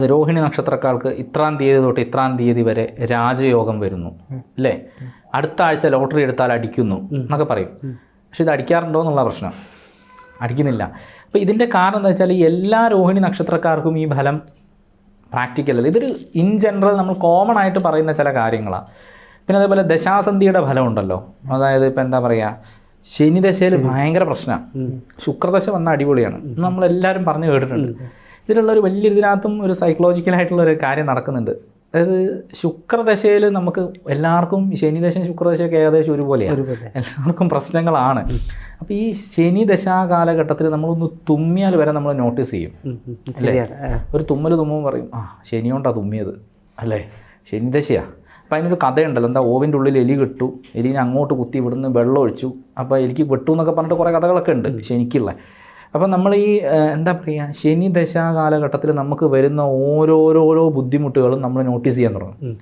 രോഹിണി നക്ഷത്രക്കാർക്ക് ഇത്രാം തീയതി തൊട്ട് ഇത്രാം തീയതി വരെ രാജയോഗം വരുന്നു അല്ലേ, അടുത്ത ആഴ്ച ലോട്ടറി എടുത്താൽ അടിക്കുന്നു എന്നൊക്കെ പറയും. പക്ഷെ ഇത് അടിക്കാറുണ്ടോ എന്നുള്ള പ്രശ്നം, അടിക്കുന്നില്ല. അപ്പോൾ ഇതിൻ്റെ കാരണം എന്താ വെച്ചാൽ എല്ലാ രോഹിണി നക്ഷത്രക്കാർക്കും ഈ ഫലം പ്രാക്ടിക്കലല്ല. ഇതൊരു ഇൻ ജനറൽ നമ്മൾ കോമൺ ആയിട്ട് പറയുന്ന ചില കാര്യങ്ങളാണ്. പിന്നെ അതേപോലെ ദശാസന്ധിയുടെ ഫലം ഉണ്ടല്ലോ, അതായത് ഇപ്പം എന്താ പറയുക, ശനിദശയിൽ ഭയങ്കര പ്രശ്നമാണ്. ശുക്രദശ വന്ന അടിപൊളിയാണ്, നമ്മളെല്ലാവരും പറഞ്ഞു കേട്ടിട്ടുണ്ട്. ഇതിലുള്ളൊരു വലിയ ഇതിനകത്തും ഒരു സൈക്കോളജിക്കലായിട്ടുള്ളൊരു കാര്യം നടക്കുന്നുണ്ട്. അതായത് ശുക്രദശയിൽ നമുക്ക് എല്ലാവർക്കും ശനിദശയും ശുക്രദശയൊക്കെ ഏകദേശം ഒരുപോലെയാണ്, എല്ലാവർക്കും പ്രശ്നങ്ങളാണ്. അപ്പോൾ ഈ ശനിദശാ കാലഘട്ടത്തിൽ നമ്മളൊന്ന് തുമ്മിയാൽ വരെ നമ്മൾ നോട്ടീസ് ചെയ്യും അല്ലേ. ഒരു തുമ്മുമ്പോൾ പറയും ആ ശനി കൊണ്ടാണ് തുമ്മിയത് അല്ലേ, ശനിദശയാണ്. അപ്പോൾ അതിനൊരു കഥയുണ്ടല്ലോ, എന്താ ഓവിൻ്റെ ഉള്ളിൽ എലി കെട്ടു, എലീനെ അങ്ങോട്ട് കുത്തി ഇവിടുന്ന് വെള്ളം ഒഴിച്ചു, അപ്പോൾ എലിക്ക് വെട്ടു എന്നൊക്കെ പറഞ്ഞിട്ട് കുറേ കഥകളൊക്കെ ഉണ്ട് ശനിക്കുള്ള. അപ്പോൾ നമ്മൾ ഈ എന്താ പറയുക, ശനി ദശാ കാലഘട്ടത്തിൽ നമുക്ക് വരുന്ന ഓരോരോ ബുദ്ധിമുട്ടുകളും നമ്മൾ നോട്ടീസ് ചെയ്യാൻ തുടങ്ങും.